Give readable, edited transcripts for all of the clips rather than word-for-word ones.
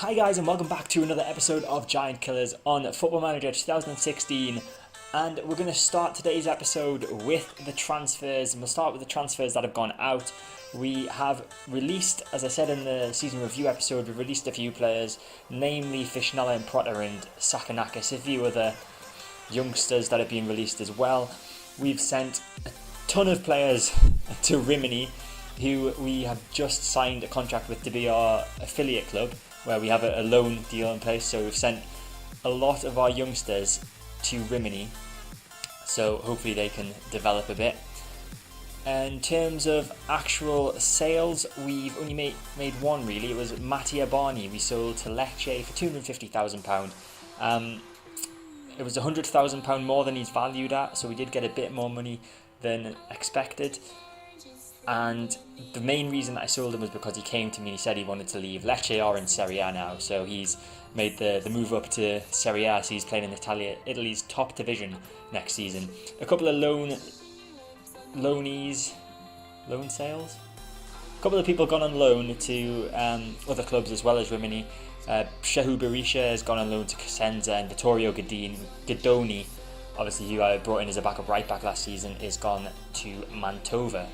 Hi guys, and welcome back to another episode of Giant Killers on Football Manager 2016. And we're going to start today's episode with the transfers, and we'll start with the transfers that have gone out. We have released, as I said in the season review episode, we've released a few players, namely Fishnella and Protter and Sakanakis, a few other youngsters that have been released as well. We've sent a ton of players to Rimini, who we have just signed a contract with to be our affiliate club, where we have a loan deal in place. So we've sent a lot of our youngsters to Rimini, so hopefully they can develop a bit. In terms of actual sales, we've only made one really. It was Mattia Barney. We sold to Lecce for £250,000. It was £100,000 more than he's valued at, so we did get a bit more money than expected. And the main reason that I sold him was because he came to me and he said he wanted to leave. Lecce are in Serie A now, so he's made the move up to Serie A, so he's playing in Italy's top division next season. A couple of loan sales. A couple of people gone on loan to other clubs as well as Rimini. Shehu Berisha has gone on loan to Cosenza, and Vittorio Guidoni, obviously who I brought in as a backup right back last season, is gone to Mantova.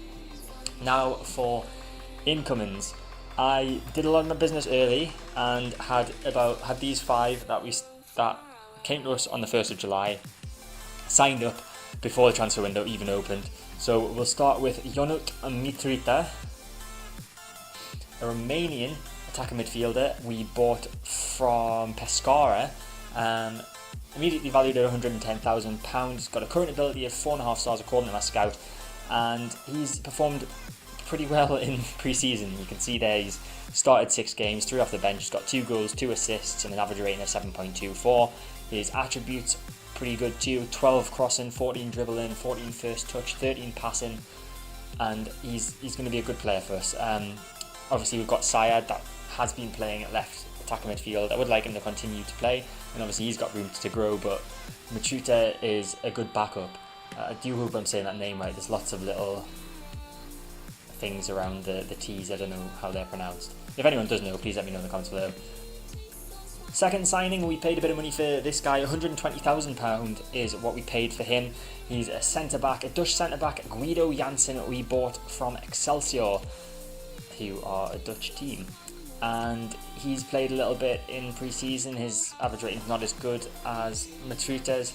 Now for incomings, I did a lot of my business early and had these five that came to us on the 1st of July, signed up before the transfer window even opened. So we'll start with Ionut Mitrita, a Romanian attacking midfielder we bought from Pescara, immediately valued at £110,000. He's got a current ability of 4.5 stars according to my scout, and he's performed pretty well in pre-season. You can see there he's started 6 games, 3 off the bench. He's got 2 goals, 2 assists and an average rating of 7.24. His attributes pretty good too: 12 crossing, 14 dribbling, 14 first touch, 13 passing, and he's going to be a good player for us. Obviously we've got Syed that has been playing at left attacking midfield. I would like him to continue to play, and obviously he's got room to grow, but Matruta is a good backup. I do hope I'm saying that name right. There's lots of little things around the T's. I don't know how they're pronounced. If anyone does know, please let me know in the comments below. Second signing, we paid a bit of money for this guy. £120,000 is what we paid for him. He's a centre-back, a Dutch centre-back, Guido Janssen, we bought from Excelsior, who are a Dutch team. And he's played a little bit in pre-season. His average rating is not as good as Matruta's,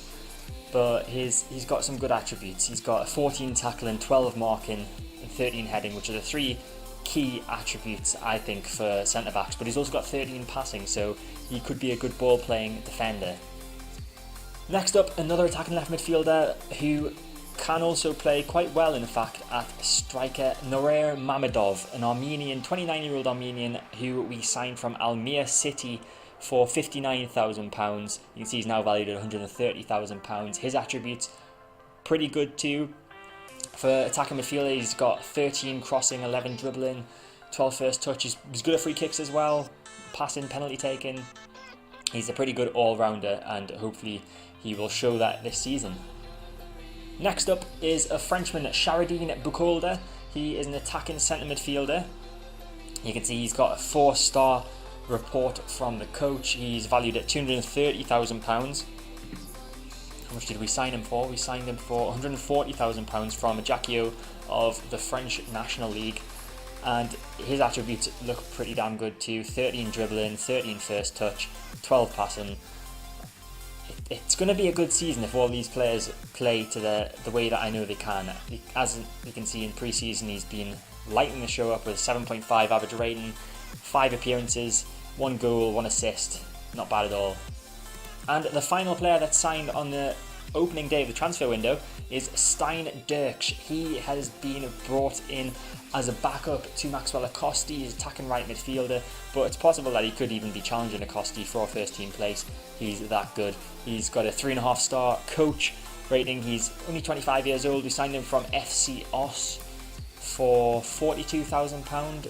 but he's got some good attributes. He's got a 14 tackling, 12 marking and 13 heading, which are the 3 key attributes I think for centre backs. But he's also got 13 passing, so he could be a good ball playing defender. Next up, another attacking left midfielder who can also play quite well, in fact, at striker, Norer Mamedov, an Armenian, 29-year-old Armenian who we signed from Almere City for £59,000. You can see he's now valued at £130,000. His attributes pretty good too. For attacking midfielder, he's got 13 crossing, 11 dribbling, 12 first touch. He's good at free kicks as well, passing, penalty taking. He's a pretty good all-rounder, and hopefully he will show that this season. Next up is a Frenchman, Charadine Bukolda. He is an attacking centre midfielder. You can see he's got a 4-star report from the coach. He's valued at £230,000. How much did we sign him for? We signed him for £140,000 from Ajaccio of the French National League, and his attributes look pretty damn good too: 13 dribbling, 13 first touch, 12 passing. It's going to be a good season if all these players play to the way that I know they can. As you can see in pre-season, he's been lighting the show up with 7.5 average rating, 5 appearances, 1 goal, 1 assist. Not bad at all. And the final player that's signed on the opening day of the transfer window is Stein Dirks. He has been brought in as a backup to Maxwell Acosti. He's attacking right midfielder, but it's possible that he could even be challenging Acosti for a first team place. He's that good. He's got a 3.5 star coach rating. He's only 25 years old. We signed him from FC Os for £42,000,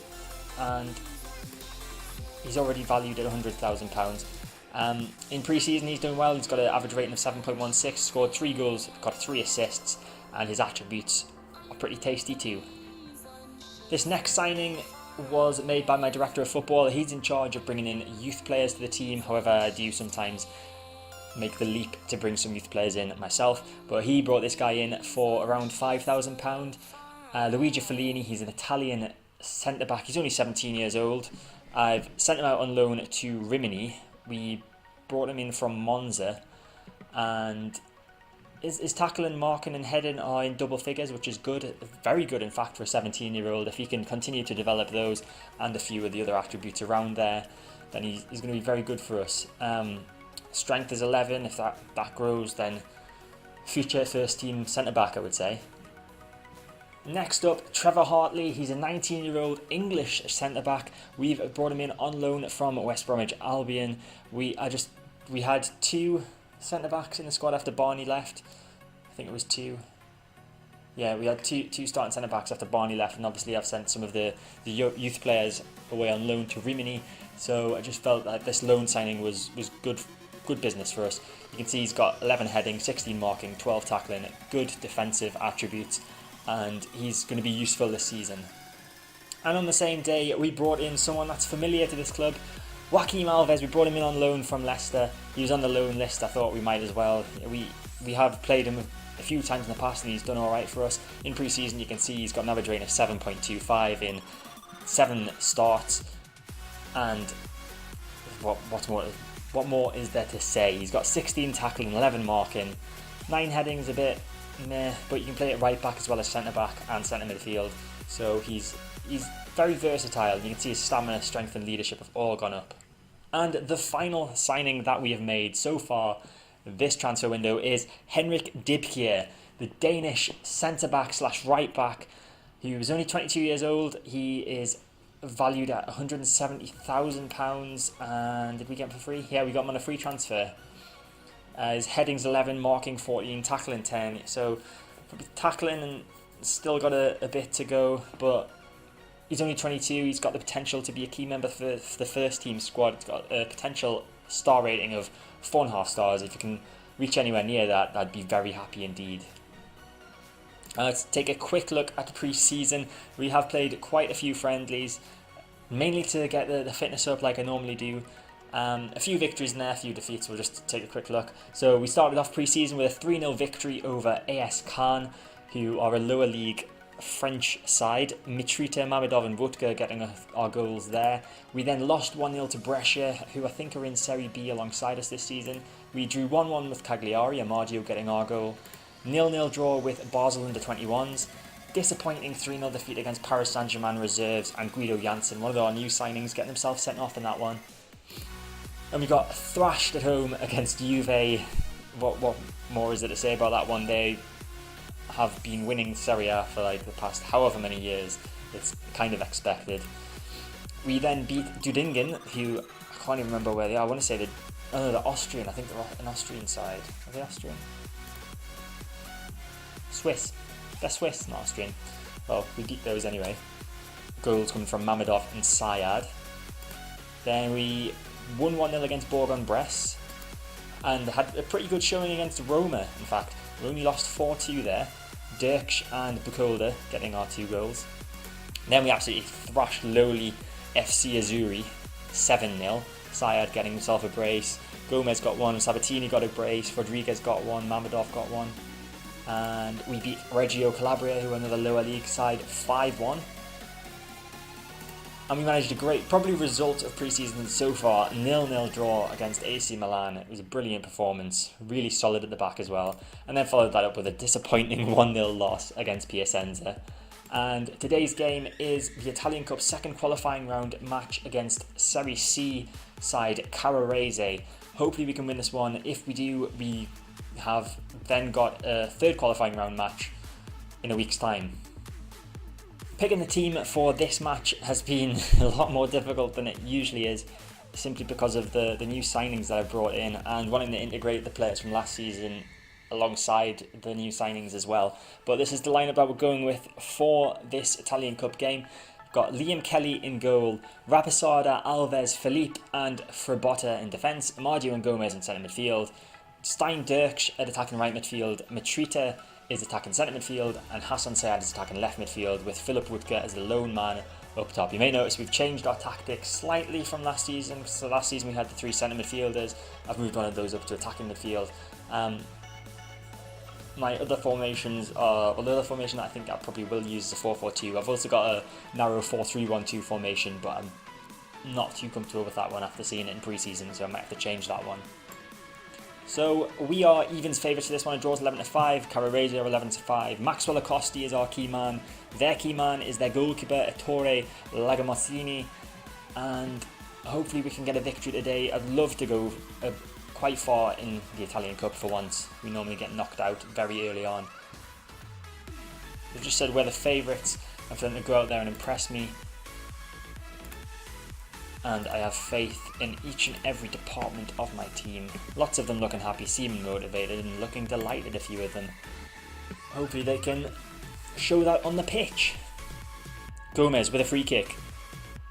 and he's already valued at £100,000. In pre-season he's doing well. He's got an average rating of 7.16, scored 3 goals, got 3 assists, and his attributes are pretty tasty too. This next signing was made by my director of football. He's in charge of bringing in youth players to the team. However, I do sometimes make the leap to bring some youth players in myself. But he brought this guy in for around £5,000. Luigi Fellini, he's an Italian centre-back. He's only 17 years old. I've sent him out on loan to Rimini. We brought him in from Monza. And his tackling, marking and heading are in double figures, which is good. Very good, in fact, for a 17-year-old. If he can continue to develop those and a few of the other attributes around there, then he's going to be very good for us. Strength is 11. If that grows, then future first-team centre-back, I would say. Next up, Trevor Hartley. He's a 19-year-old English centre-back. We've brought him in on loan from West Bromwich Albion. We had 2 centre-backs in the squad after Barney left. I think it was 2. Yeah, we had two starting centre-backs after Barney left, and obviously I've sent some of the youth players away on loan to Rimini. So I just felt that this loan signing was good business for us. You can see he's got 11 heading, 16 marking, 12 tackling, good defensive attributes, and he's going to be useful this season. And on the same day, we brought in someone that's familiar to this club, Joaquim Alves. We brought him in on loan from Leicester. He was on the loan list. I thought we might as well. We have played him a few times in the past and he's done alright for us. In pre-season, you can see he's got an average rating of 7.25 in 7 starts. And what more is there to say? He's got 16 tackling, 11 marking, 9 headings, a bit meh, but you can play it right back as well as centre back and centre midfield. So he's very versatile. You can see his stamina, strength and leadership have all gone up. And the final signing that we have made so far this transfer window is Henrik Dibkier, the Danish centre-back / right-back. He was only 22 years old. He is valued at £170,000. And did we get him for free? Yeah, we got him on a free transfer. His heading's 11, marking 14, tackling 10. So tackling and still got a bit to go, but he's only 22. He's got the potential to be a key member for the first team squad. He's got a potential star rating of 4.5 stars. If you can reach anywhere near that, I'd be very happy indeed. Let's take a quick look at the pre-season. We have played quite a few friendlies, mainly to get the fitness up like I normally do. A few victories in there, a few defeats. We'll just take a quick look. So we started off pre-season with a 3-0 victory over AS Cannes, who are a lower league French side. Mitrita, Mamedov and Vutka getting our goals there. We then lost 1-0 to Brescia, who I think are in Serie B alongside us this season. We drew 1-1 with Cagliari, Amadio getting our goal. 0-0 draw with Basel under 21s. Disappointing 3-0 defeat against Paris Saint-Germain reserves and Guido Janssen, one of our new signings, getting himself sent off in that one. And we got thrashed at home against Juve. What more is there to say about that one? They have been winning Serie A for like the past however many years. It's kind of expected. We then beat Dudingen, who I can't even remember where they are. I want to say they're Austrian. I think they're an Austrian side. Are they Austrian? Swiss. They're Swiss, not Austrian. Well, we beat those anyway. Goals coming from Mamedov and Sayad. Then we won 1-0 against Bourg-en-Bresse and had a pretty good showing against Roma, in fact. We only lost 4-2 there. Dirksch and Bukolda getting our 2 goals. Then we absolutely thrashed lowly FC Azzurri 7-0. Sayad getting himself a brace. Gomez got 1, Sabatini got a brace, Rodriguez got 1, Mamedov got 1. And we beat Reggio Calabria, who are another lower league side, 5-1. And we managed a great, probably result of pre-season so far, 0-0 draw against AC Milan. It was a brilliant performance, really solid at the back as well. And then followed that up with a disappointing 1-0 loss against Piacenza. And today's game is the Italian Cup second qualifying round match against Serie C side Carrarese. Hopefully we can win this one. If we do, we have then got a third qualifying round match in a week's time. Picking the team for this match has been a lot more difficult than it usually is, simply because of the new signings that I've brought in and wanting to integrate the players from last season alongside the new signings as well. But this is the lineup that we're going with for this Italian Cup game. We've got Liam Kelly in goal, Rapisada, Alves, Felipe and Frabotta in defence, Amadio and Gomez in centre midfield, Stein Dirksch at attacking right midfield, Mitrita is attacking centre midfield and Hassan Sayad is attacking left midfield, with Philip Wutka as the lone man up top. You may notice we've changed our tactics slightly from last season. So last season we had the 3 centre midfielders. I've moved one of those up to attacking midfield. My other formations are, well, the other formation that I think I probably will use is a 4-4-2. I've also got a narrow 4-3-1-2 formation, but I'm not too comfortable with that one after seeing it in pre-season, so I might have to change that one. So we are evens favourites for this one. It draws 11-5. Cavarese are 11-5. Maxwell Acosti is our key man. Their key man is their goalkeeper, Ettore Lagamozzini. And hopefully we can get a victory today. I'd love to go quite far in the Italian Cup for once. We normally get knocked out very early on. They've just said we're the favourites, and for them to go out there and impress me. And I have faith in each and every department of my team. Lots of them looking happy, seeming motivated, and looking delighted, a few of them. Hopefully they can show that on the pitch. Gomez with a free kick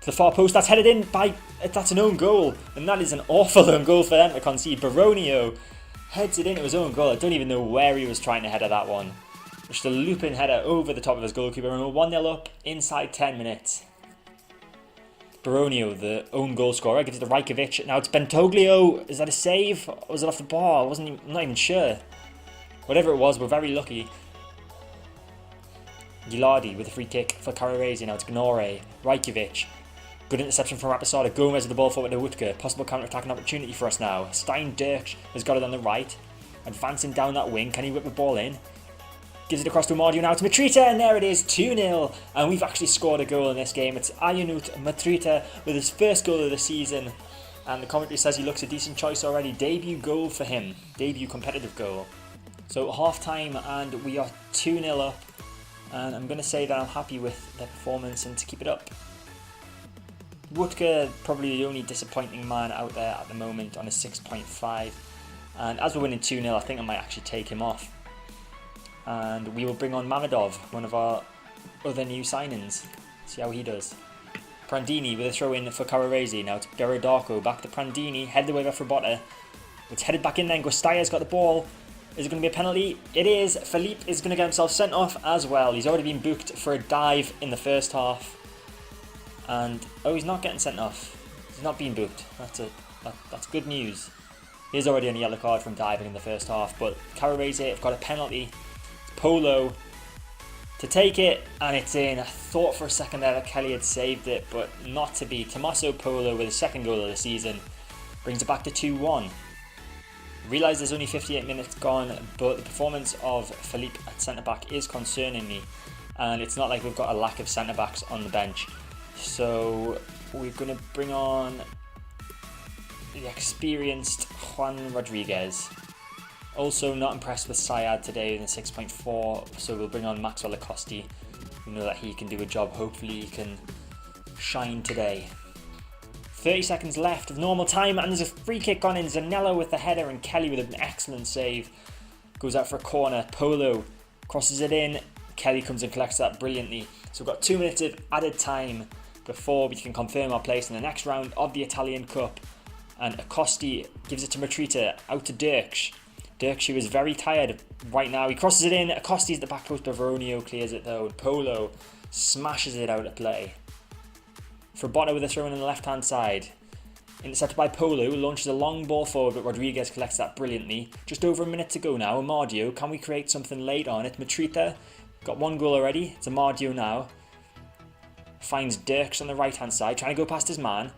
to the far post. That's headed in by... That's an own goal. And that is an awful own goal for them to concede. Baronio heads it into his own goal. I don't even know where he was trying to header that one. Just a looping header over the top of his goalkeeper. And we're 1-0 up inside 10 minutes. Baronio, the own goal scorer, gives it to Rajkovic. Now it's Bentoglio. Is that a save? Or was it off the bar? I'm not even sure. Whatever it was, we're very lucky. Gilardi with a free kick for Cavarese. Now it's Gnore. Rajkovic. Good interception from Rapisada. Gomez with the ball forward to Wutka. Possible counter-attacking opportunity for us now. Stein Dirks has got it on the right. Advancing down that wing. Can he whip the ball in? Gives it across to Amardio now to Matrita, and there it is, 2-0. And we've actually scored a goal in this game. It's Ayunut Matrita with his first goal of the season. And the commentary says he looks a decent choice already. Debut goal for him. Debut competitive goal. So half-time, and we are 2-0 up. And I'm going to say that I'm happy with their performance and to keep it up. Wutka, probably the only disappointing man out there at the moment on a 6.5. And as we're winning 2-0, I think I might actually take him off. And we will bring on Mamedov, one of our other new signings. See how he does. Prandini with a throw in for Cavarese. Now to Gherodarco, back to Prandini, headed away by Frabotta. It's headed back in then. Guastaya's got the ball. Is it going to be a penalty? It is. Philippe is going to get himself sent off as well. He's already been booked for a dive in the first half. And, oh, he's not getting sent off. He's not being booked. That's good news. He is already on a yellow card from diving in the first half. But Cavarese have got a penalty. Polo to take it, and it's in. I thought for a second there that Kelly had saved it, but not to be. Tommaso Polo with his second goal of the season brings it back to 2-1. Realise there's only 58 minutes gone, but the performance of Philippe at centre-back is concerning me, and it's not like we've got a lack of centre-backs on the bench. So we're going to bring on the experienced Juan Rodriguez. Also not impressed with Syed today in the 6.4, so we'll bring on Maxwell Acosti. We know that he can do a job. Hopefully he can shine today. 30 seconds left of normal time, and there's a free kick gone in. Zanello with the header, and Kelly with an excellent save. Goes out for a corner. Polo crosses it in. Kelly comes and collects that brilliantly. So we've got 2 minutes of added time before we can confirm our place in the next round of the Italian Cup. And Acosti gives it to Matrita, out to Dirks. Dirks, who is very tired right now. He crosses it in. Acosti's at the back post, but Veronio clears it though. Polo smashes it out of play. Frabotta with a throw in on the left-hand side. Intercepted by Polo, launches a long ball forward, but Rodriguez collects that brilliantly. Just over a minute to go now. Amardio, can we create something late on it? Matrita got 1 goal already. It's Amardio now. Finds Dirks on the right-hand side, trying to go past his man.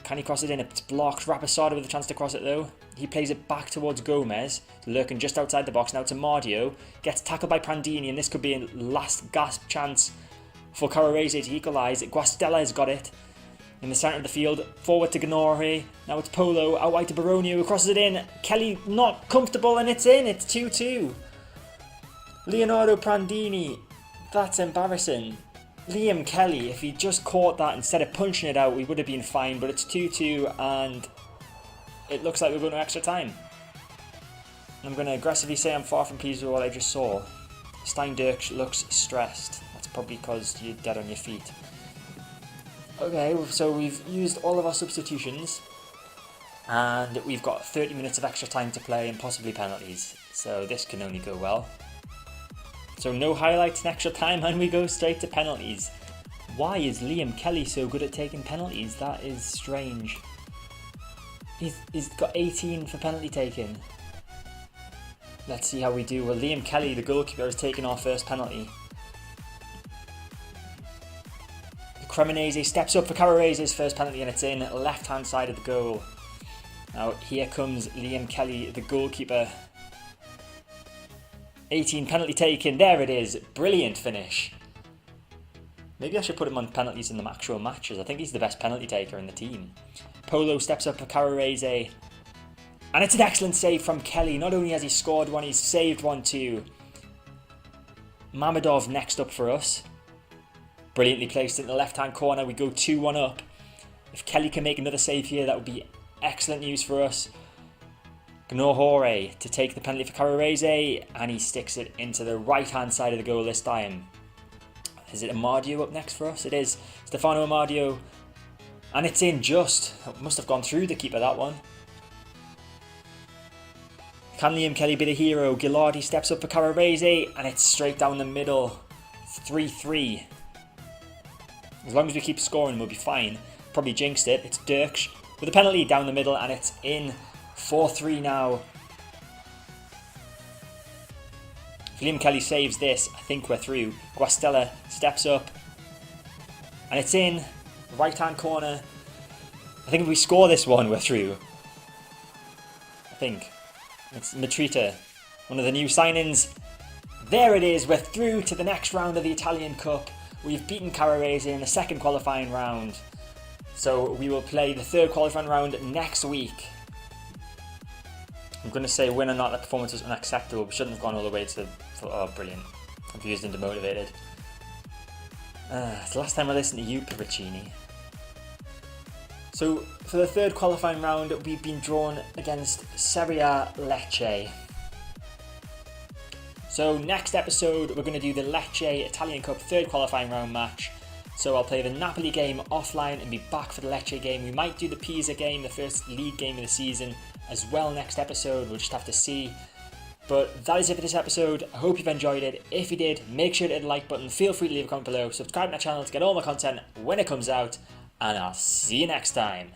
Can he cross it in? It's blocked. Rapisada with a chance to cross it though. He plays it back towards Gomez, lurking just outside the box. Now to Mardio. Gets tackled by Prandini, and this could be a last gasp chance for Cavarese to equalise. Guastella's got it in the centre of the field. Forward to Gnore. Now it's Polo. Out wide to Baronio, who crosses it in. Kelly not comfortable, and it's in. It's 2-2. Leonardo Prandini. That's embarrassing. Liam Kelly, if he just caught that instead of punching it out, we would have been fine, but it's 2-2 and it looks like we're going to extra time. I'm going to aggressively say I'm far from pleased with what I just saw. Stein Dirks looks stressed. That's probably because you're dead on your feet. Okay, so we've used all of our substitutions and we've got 30 minutes of extra time to play and possibly penalties. So this can only go well. So no highlights in extra time and we go straight to penalties. Why is Liam Kelly so good at taking penalties? That is strange. He's got 18 for penalty taking. Let's see how we do. Well, Liam Kelly, the goalkeeper, has taken our first penalty. Cremonese steps up for Cararese's first penalty and it's in, left hand side of the goal. Now here comes Liam Kelly, the goalkeeper. 18 penalty taken, there it is, brilliant finish. Maybe I should put him on penalties in the actual matches. I think he's the best penalty taker in the team. Polo steps up for Cararese. And it's an excellent save from Kelly. Not only has he scored one, he's saved one too. Mamedov next up for us. Brilliantly placed in the left-hand corner. We go 2-1 up. If Kelly can make another save here, that would be excellent news for us. Gnohore to take the penalty for Cararese. And he sticks it into the right-hand side of the goal this time. Is it Amadio up next for us? It is. Stefano Amadio. And it's in just. Must have gone through the keeper, that one. Can Liam Kelly be the hero? Gilardi steps up for Cararese. And it's straight down the middle. 3-3. As long as we keep scoring, we'll be fine. Probably jinxed it. It's Dirks with a penalty down the middle. And it's in. 4-3 now. If Liam Kelly saves this, I think we're through. Guastella steps up. And it's in. Right hand corner. I think if we score this one, we're through. I think. It's Matrita. One of the new signings. There it is. We're through to the next round of the Italian Cup. We've beaten Cararese in the second qualifying round. So we will play the third qualifying round next week. I'm going to say win or not, that performance was unacceptable. We shouldn't have gone all the way to... Oh, brilliant. Confused and demotivated. It's the last time I listened to you, Piccini. So, for the third qualifying round, we've been drawn against Serie A Lecce. So, next episode, we're going to do the Lecce Italian Cup third qualifying round match. So, I'll play the Napoli game offline and be back for the Lecce game. We might do the Pisa game, the first league game of the season, as well next episode. We'll just have to see. But that is it for this episode. I hope you've enjoyed it. If you did, make sure to hit the like button. Feel free to leave a comment below. Subscribe to my channel to get all my content when it comes out. And I'll see you next time.